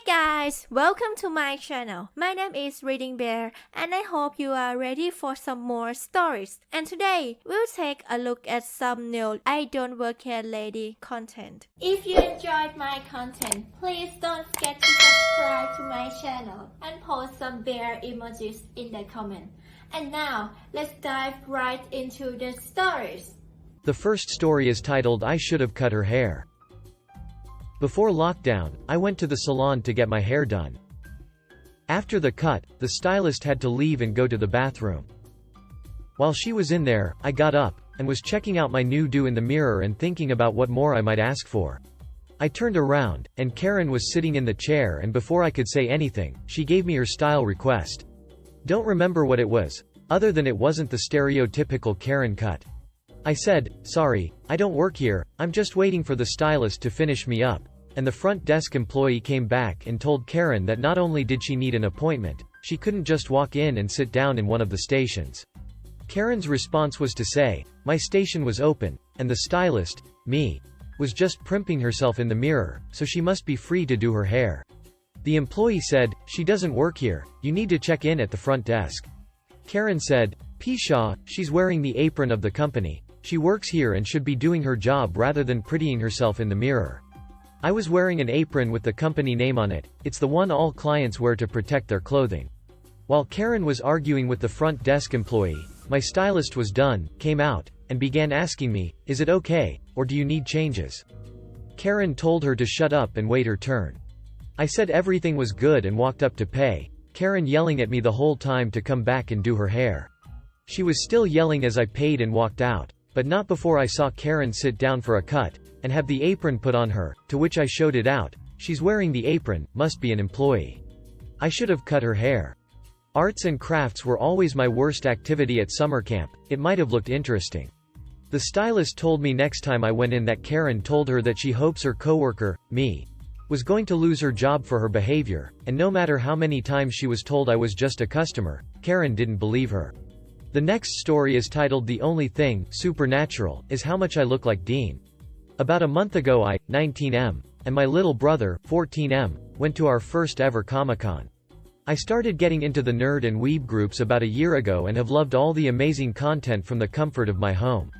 guys, welcome to my channel. My name is ReadingBear and I hope you are ready for some more stories. And today, we'll take a look at some new I Don't Work Here Lady content. If you enjoyed my content, please don't forget to subscribe to my channel and post some bear emojis in the comment. And now, let's dive right into the stories. The first story is titled I Should Have Cut Her Hair. Before lockdown, I went to the salon to get my hair done. After the cut, the stylist had to leave and go to the bathroom. While she was in there, I got up, and was checking out my new do in the mirror and thinking about what more I might ask for. I turned around, and Karen was sitting in the chair, and before I could say anything, she gave me her style request. Don't remember what it was, other than it wasn't the stereotypical Karen cut. I said, "Sorry, I don't work here, I'm just waiting for the stylist to finish me up," and the front desk employee came back and told Karen that not only did she need an appointment, she couldn't just walk in and sit down in one of the stations. Karen's response was to say, my station was open, and the stylist, me, was just primping herself in the mirror, so she must be free to do her hair. The employee said, "She doesn't work here, you need to check in at the front desk." Karen said, "Pshaw, she's wearing the apron of the company. She works here and should be doing her job rather than prettying herself in the mirror." I was wearing an apron with the company name on it. It's the one all clients wear to protect their clothing. While Karen was arguing with the front desk employee, my stylist was done, came out, and began asking me, "Is it okay, or do you need changes?" Karen told her to shut up and wait her turn. I said everything was good and walked up to pay, Karen yelling at me the whole time to come back and do her hair. She was still yelling as I paid and walked out, but not before I saw Karen sit down for a cut, and have the apron put on her, to which I showed it out. She's wearing the apron, must be an employee. I should have cut her hair. Arts and crafts were always my worst activity at summer camp, it might have looked interesting. The stylist told me next time I went in that Karen told her that she hopes her coworker, me, was going to lose her job for her behavior, and no matter how many times she was told I was just a customer, Karen didn't believe her. The next story is titled The Only Thing, Supernatural, is How Much I Look Like Dean. About a month ago I, 19M, and my little brother, 14M, went to our first ever Comic-Con. I started getting into the nerd and weeb groups about a year ago and have loved all the amazing content from the comfort of my home.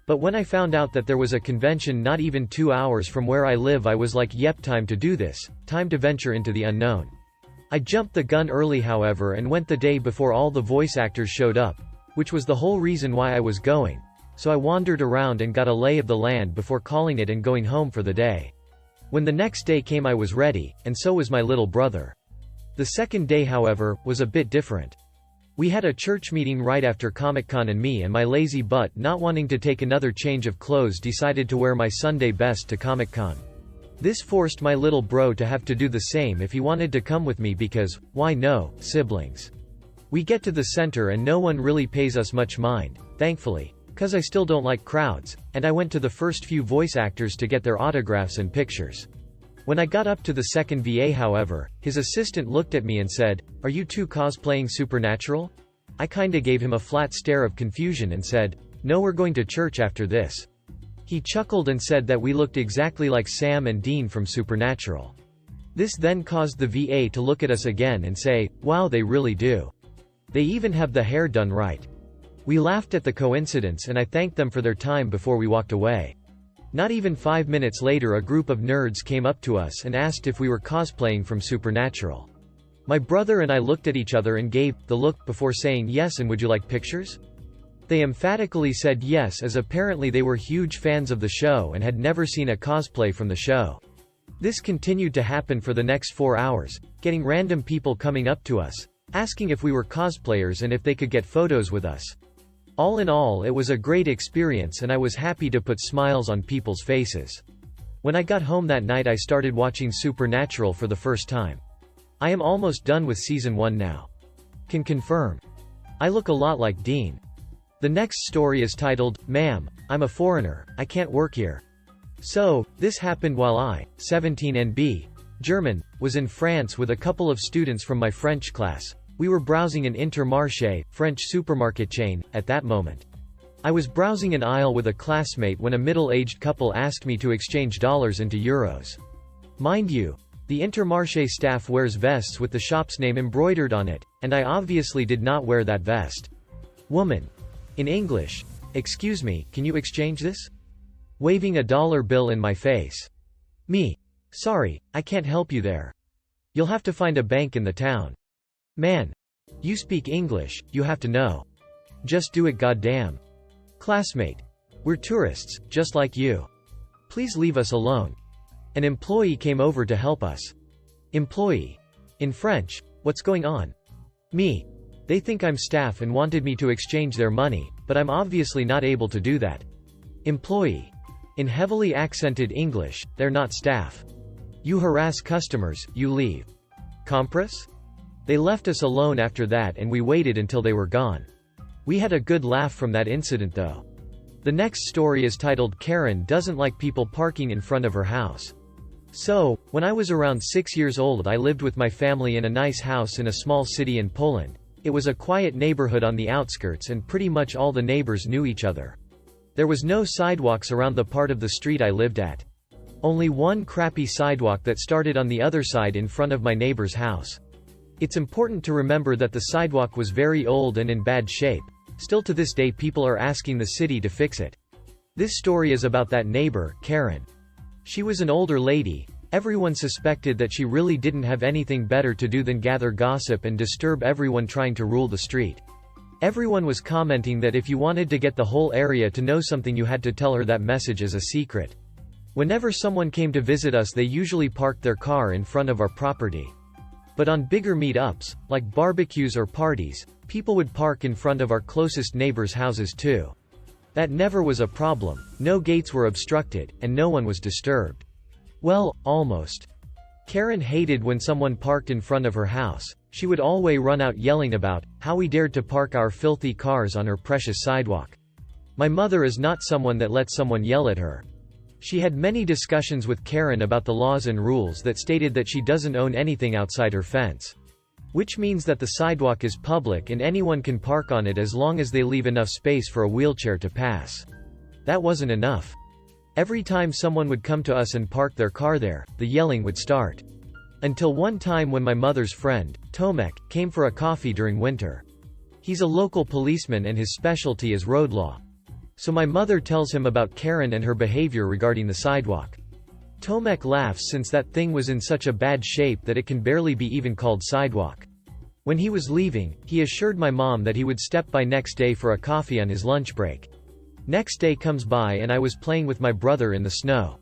But when I found out that there was a convention not even 2 hours from where I live, I was like, yep, time to do this, time to venture into the unknown. I jumped the gun early however and went the day before all the voice actors showed up, which was the whole reason why I was going, so I wandered around and got a lay of the land before calling it and going home for the day. When the next day came I was ready, and so was my little brother. The second day however, was a bit different. We had a church meeting right after Comic-Con and me and my lazy butt not wanting to take another change of clothes decided to wear my Sunday best to Comic-Con. This forced my little bro to have to do the same if he wanted to come with me because, why no, siblings. We get to the center and no one really pays us much mind, thankfully, cause I still don't like crowds, and I went to the first few voice actors to get their autographs and pictures. When I got up to the second VA however, his assistant looked at me and said, "Are you two cosplaying Supernatural?" I kinda gave him a flat stare of confusion and said, "No, we're going to church after this." He chuckled and said that we looked exactly like Sam and Dean from Supernatural. This then caused the VA to look at us again and say, "Wow, they really do. They even have the hair done right." We laughed at the coincidence and I thanked them for their time before we walked away. Not even 5 minutes later a group of nerds came up to us and asked if we were cosplaying from Supernatural. My brother and I looked at each other and gave the look before saying yes and would you like pictures? They emphatically said yes as apparently they were huge fans of the show and had never seen a cosplay from the show. This continued to happen for the next 4 hours, getting random people coming up to us, asking if we were cosplayers and if they could get photos with us. All in all it was a great experience and I was happy to put smiles on people's faces. When I got home that night I started watching Supernatural for the first time. I am almost done with season 1 now. Can confirm. I look a lot like Dean. The next story is titled, Ma'am, I'm a foreigner, I can't work here. So, this happened while I, 17 and B, German, was in France with a couple of students from my French class. We were browsing an Intermarché, French supermarket chain, at that moment. I was browsing an aisle with a classmate when a middle-aged couple asked me to exchange dollars into euros. Mind you, The Intermarché staff wears vests with the shop's name embroidered on it, and I obviously did not wear that vest. Woman. In English. Excuse me, can you exchange this? Waving a dollar bill in my face. Me. Sorry, I can't help you there. You'll have to find a bank in the town. Man. You speak English, you have to know. Just do it, goddamn. Classmate. We're tourists, just like you. Please leave us alone. An employee came over to help us. Employee. In French. What's going on? Me. They think I'm staff and wanted me to exchange their money, but I'm obviously not able to do that. Employee. In heavily accented English, they're not staff. You harass customers, you leave. Compras? They left us alone after that and we waited until they were gone. We had a good laugh from that incident though. The next story is titled Karen Doesn't Like People Parking in Front of Her House. So, when I was around 6 years old I lived with my family in a nice house in a small city in Poland. It was a quiet neighborhood on the outskirts and pretty much all the neighbors knew each other. There was no sidewalks around the part of the street I lived at. Only one crappy sidewalk that started on the other side in front of my neighbor's house. It's important to remember that the sidewalk was very old and in bad shape. Still to this day people are asking the city to fix it. This story is about that neighbor, Karen. She was an older lady. Everyone suspected that she really didn't have anything better to do than gather gossip and disturb everyone trying to rule the street. Everyone was commenting that if you wanted to get the whole area to know something you had to tell her that message as a secret. Whenever someone came to visit us they usually parked their car in front of our property. But on bigger meet-ups, like barbecues or parties, people would park in front of our closest neighbors' houses too. That never was a problem, no gates were obstructed, and no one was disturbed. Well, almost. Karen hated when someone parked in front of her house. She would always run out yelling about how we dared to park our filthy cars on her precious sidewalk. My mother is not someone that lets someone yell at her. She had many discussions with Karen about the laws and rules that stated that she doesn't own anything outside her fence. Which means that the sidewalk is public and anyone can park on it as long as they leave enough space for a wheelchair to pass. That wasn't enough. Every time someone would come to us and park their car there, the yelling would start. Until one time when my mother's friend, Tomek, came for a coffee during winter. He's a local policeman and his specialty is road law. So my mother tells him about Karen and her behavior regarding the sidewalk. Tomek laughs since that thing was in such a bad shape that it can barely be even called sidewalk. When he was leaving, he assured my mom that he would step by next day for a coffee on his lunch break. Next day comes by and I was playing with my brother in the snow.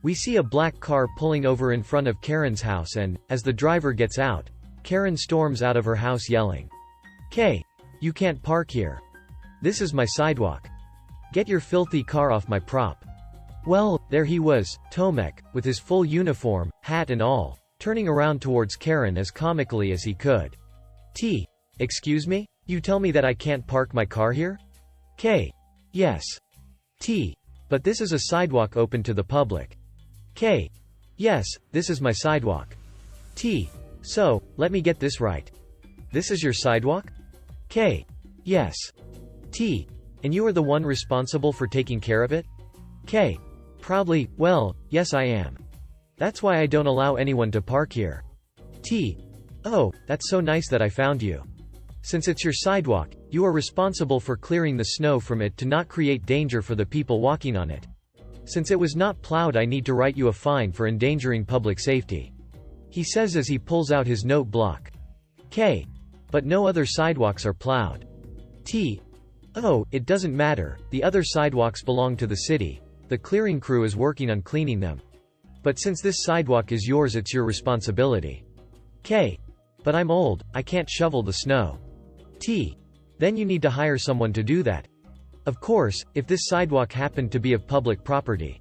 We see a black car pulling over in front of Karen's house and, as the driver gets out, Karen storms out of her house yelling, "Kay, you can't park here. This is my sidewalk. Get your filthy car off my prop." Well, there he was, Tomek, with his full uniform, hat and all, turning around towards Karen as comically as he could. Excuse me? You tell me that I can't park my car here? K. Yes. But this is a sidewalk open to the public. K. Yes, this is my sidewalk. So, let me get this right. This is your sidewalk? K. Yes. And you are the one responsible for taking care of it? K. Proudly, well, yes I am. That's why I don't allow anyone to park here. Oh, that's so nice that I found you. Since it's your sidewalk, you are responsible for clearing the snow from it to not create danger for the people walking on it. Since it was not plowed I need to write you a fine for endangering public safety. He says as he pulls out his note block. K. But no other sidewalks are plowed. Oh, it doesn't matter, the other sidewalks belong to the city. The clearing crew is working on cleaning them. But since this sidewalk is yours it's your responsibility. K. But I'm old, I can't shovel the snow. Then you need to hire someone to do that. Of course, if this sidewalk happened to be of public property.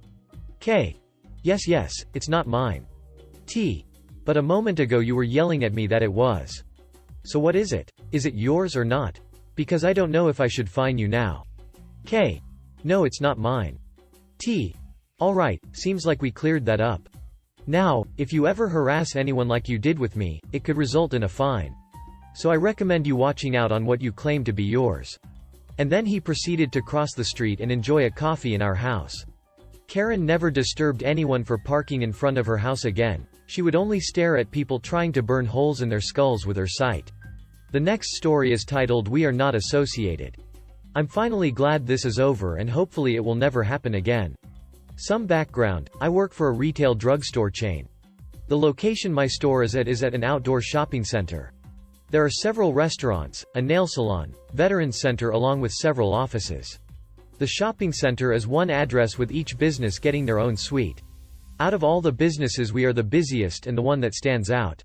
K. Yes, it's not mine. But a moment ago you were yelling at me that it was. So what is it? Is it yours or not? Because I don't know if I should fine you now. K. No, it's not mine. Alright, seems like we cleared that up. Now, if you ever harass anyone like you did with me, it could result in a fine. So I recommend you watching out on what you claim to be yours. And then he proceeded to cross the street and enjoy a coffee in our house. Karen never disturbed anyone for parking in front of her house again. She would only stare at people trying to burn holes in their skulls with her sight. The next story is titled We Are Not Associated. I'm finally glad this is over and hopefully it will never happen again. Some background: I work for a retail drugstore chain. The location my store is at an outdoor shopping center. There are several restaurants, a nail salon, veterans center along with several offices. The shopping center is one address with each business getting their own suite. Out of all the businesses we are the busiest and the one that stands out.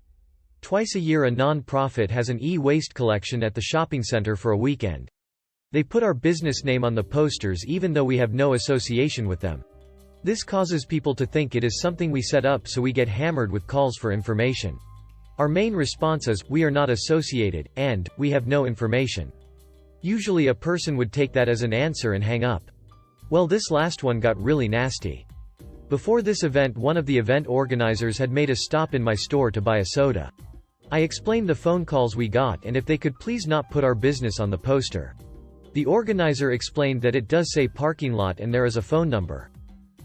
Twice a year a non-profit has an e-waste collection at the shopping center for a weekend. They put our business name on the posters even though we have no association with them. This causes people to think it is something we set up, so we get hammered with calls for information. Our main response is, we are not associated, and, we have no information. Usually a person would take that as an answer and hang up. Well, this last one got really nasty. Before this event, one of the event organizers had made a stop in my store to buy a soda. I explained the phone calls we got and if they could please not put our business on the poster. The organizer explained that it does say parking lot and there is a phone number.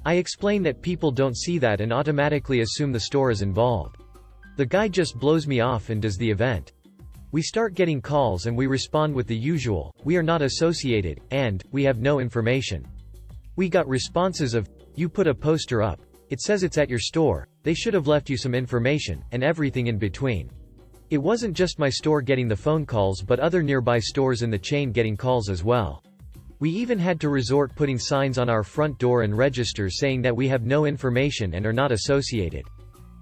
I explained that people don't see that and automatically assume the store is involved. The guy just blows me off and does the event. We start getting calls and we respond with the usual, we are not associated, and, we have no information. We got responses of, you put a poster up. It says it's at your store, they should have left you some information, and everything in between. It wasn't just my store getting the phone calls but other nearby stores in the chain getting calls as well. We even had to resort putting signs on our front door and registers saying that we have no information and are not associated.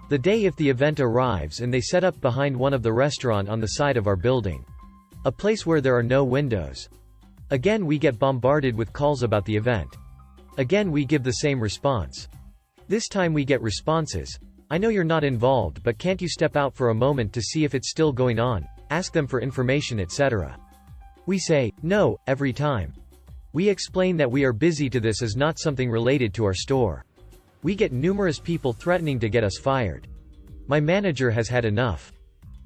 The day if the event arrives and they set up behind one of the restaurant on the side of our building. A place where there are no windows. Again we get bombarded with calls about the event. Again we give the same response. This time we get responses. I know you're not involved but can't you step out for a moment to see if it's still going on, ask them for information etc. We say, no, every time. We explain that we are busy to this is not something related to our store. We get numerous people threatening to get us fired. My manager has had enough.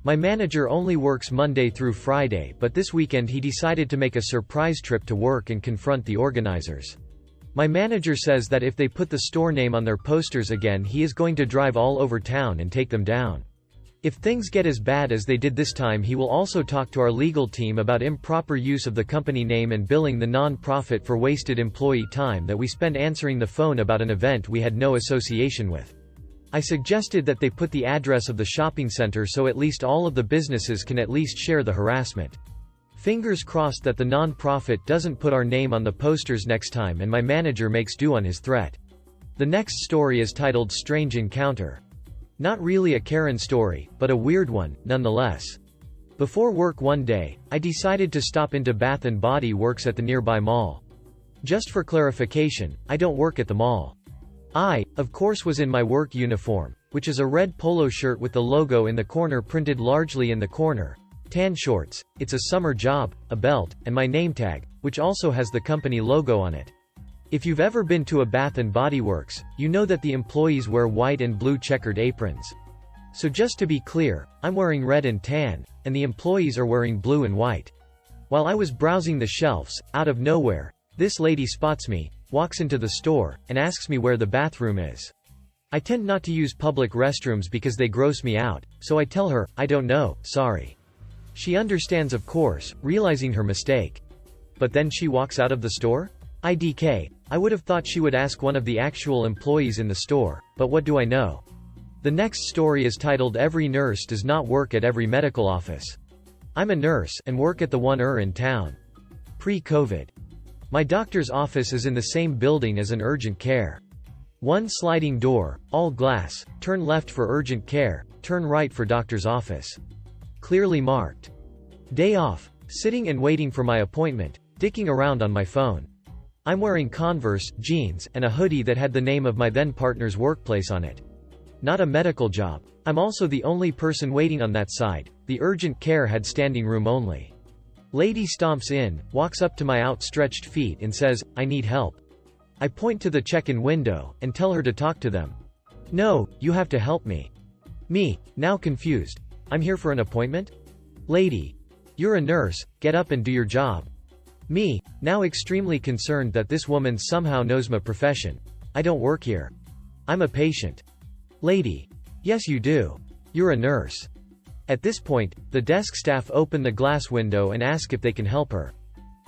My manager only works Monday through Friday but this weekend he decided to make a surprise trip to work and confront the organizers. My manager says that if they put the store name on their posters again he is going to drive all over town and take them down. If things get as bad as they did this time he will also talk to our legal team about improper use of the company name and billing the non-profit for wasted employee time that we spend answering the phone about an event we had no association with. I suggested that they put the address of the shopping center so at least all of the businesses can at least share the harassment. Fingers crossed that the non-profit doesn't put our name on the posters next time and my manager makes do on his threat. The next story is titled Strange Encounter. Not really a Karen story, but a weird one, nonetheless. Before work one day, I decided to stop into Bath & Body Works at the nearby mall. Just for clarification, I don't work at the mall. I, of course, was in my work uniform, which is a red polo shirt with the logo in the corner printed largely in the corner, tan shorts, it's a summer job, a belt, and my name tag, which also has the company logo on it. If you've ever been to a Bath & Body Works, you know that the employees wear white and blue checkered aprons. So just to be clear, I'm wearing red and tan, and the employees are wearing blue and white. While I was browsing the shelves, out of nowhere, this lady spots me, walks into the store, and asks me where the bathroom is. I tend not to use public restrooms because they gross me out, so I tell her, I don't know, sorry. She understands of course, realizing her mistake. But then she walks out of the store? IDK, I would have thought she would ask one of the actual employees in the store, but what do I know? The next story is titled Every Nurse Does Not Work at Every Medical Office. I'm a nurse, and work at the one in town. Pre-COVID. My doctor's office is in the same building as an urgent care. One sliding door, all glass, turn left for urgent care, turn right for doctor's office. Clearly marked. Day off, sitting and waiting for my appointment, dicking around on my phone. I'm wearing Converse, jeans, and a hoodie that had the name of my then partner's workplace on it. Not a medical job. I'm also the only person waiting on that side. The urgent care had standing room only. Lady stomps in, walks up to my outstretched feet and says, I need help. I point to the check-in window, and tell her to talk to them. No, you have to help me. Me, now confused. I'm here for an appointment? Lady. You're a nurse, get up and do your job. Me, now extremely concerned that this woman somehow knows my profession. I don't work here. I'm a patient. Lady. Yes you do. You're a nurse. At this point, the desk staff open the glass window and ask if they can help her.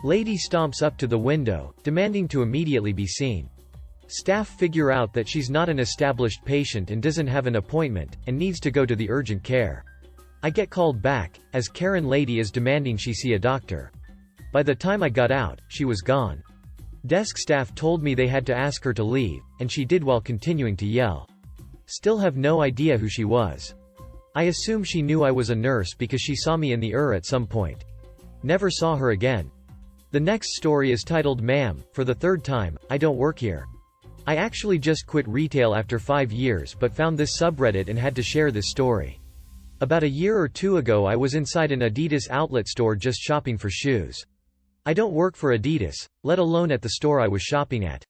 Lady stomps up to the window, demanding to immediately be seen. Staff figure out that she's not an established patient and doesn't have an appointment, and needs to go to the urgent care. I get called back, as Karen lady is demanding she see a doctor. By the time I got out, she was gone. Desk staff told me they had to ask her to leave, and she did while continuing to yell. Still have no idea who she was. I assume she knew I was a nurse because she saw me in the at some point. Never saw her again. The next story is titled Ma'am, for the third time, I don't work here. I actually just quit retail after 5 years but found this subreddit and had to share this story. About a year or two ago I was inside an Adidas outlet store just shopping for shoes. I don't work for Adidas, let alone at the store I was shopping at.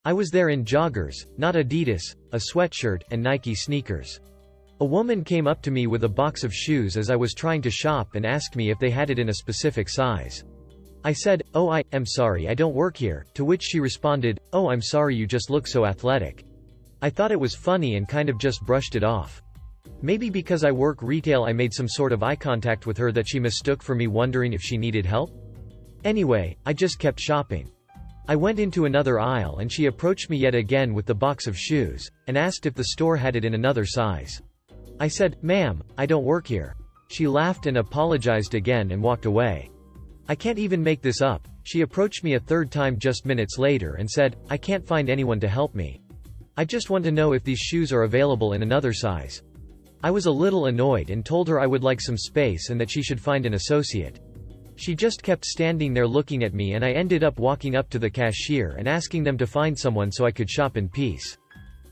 I was there in joggers, not Adidas, a sweatshirt, and Nike sneakers. A woman came up to me with a box of shoes as I was trying to shop and asked me if they had it in a specific size. I said, "Oh, I am sorry, I don't work here," to which she responded, "Oh, I'm sorry, you just look so athletic." I thought it was funny and kind of just brushed it off. Maybe because I work retail I made some sort of eye contact with her that she mistook for me wondering if she needed help? Anyway, I just kept shopping. I went into another aisle and she approached me yet again with the box of shoes, and asked if the store had it in another size. I said, "Ma'am, I don't work here." She laughed and apologized again and walked away. I can't even make this up, she approached me a third time just minutes later and said, "I can't find anyone to help me. I just want to know if these shoes are available in another size." I was a little annoyed and told her I would like some space and that she should find an associate. She just kept standing there looking at me and I ended up walking up to the cashier and asking them to find someone so I could shop in peace.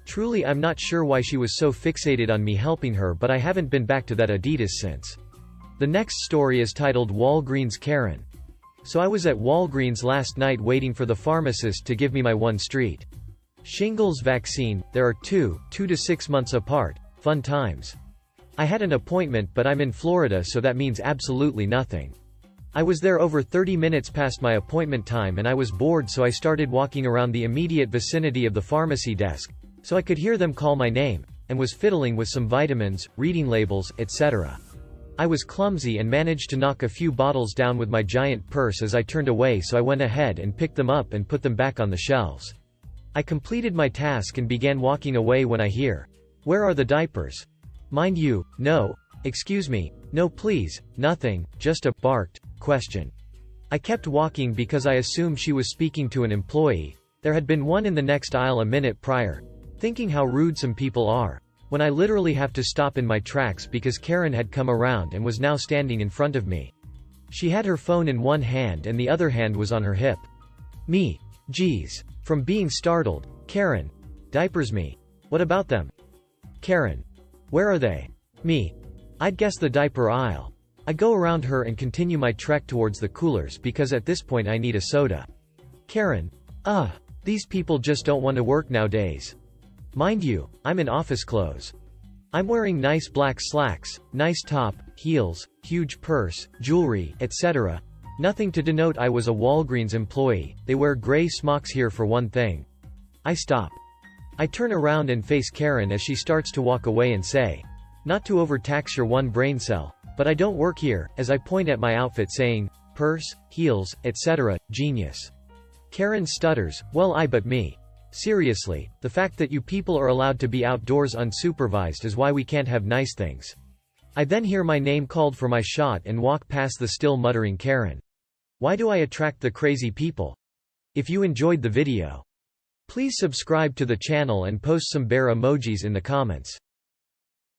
Truly I'm not sure why she was so fixated on me helping her, but I haven't been back to that Adidas since. The next story is titled Walgreens Karen. So I was at Walgreens last night waiting for the pharmacist to give me my 1 street shingles vaccine. There are 2 to 6 months apart. Fun times. I had an appointment but I'm in Florida so that means absolutely nothing. I was there over 30 minutes past my appointment time and I was bored so I started walking around the immediate vicinity of the pharmacy desk, so I could hear them call my name, and was fiddling with some vitamins, reading labels, etc. I was clumsy and managed to knock a few bottles down with my giant purse as I turned away, so I went ahead and picked them up and put them back on the shelves. I completed my task and began walking away when I hear, "Where are the diapers?" Mind you, no, excuse me, no please, nothing, just a barked question. I kept walking because I assumed she was speaking to an employee. There had been one in the next aisle a minute prior. Thinking how rude some people are. When I literally have to stop in my tracks because Karen had come around and was now standing in front of me. She had her phone in one hand and the other hand was on her hip. Me. Geez. From being startled, Karen. Diapers me. What about them? Karen. Where are they? Me. I'd guess the diaper aisle. I go around her and continue my trek towards the coolers because at this point I need a soda. Karen. These people just don't want to work nowadays. Mind you, I'm in office clothes. I'm wearing nice black slacks, nice top, heels, huge purse, jewelry, etc. Nothing to denote I was a Walgreens employee. They wear gray smocks here for one thing. I stop. I turn around and face Karen as she starts to walk away and say, "Not to overtax your one brain cell, but I don't work here," as I point at my outfit saying, "Purse, heels, etc., genius." Karen stutters, "Well, but me. Seriously, the fact that you people are allowed to be outdoors unsupervised is why we can't have nice things." I then hear my name called for my shot and walk past the still muttering Karen. Why do I attract the crazy people? If you enjoyed the video, please subscribe to the channel and post some bear emojis in the comments.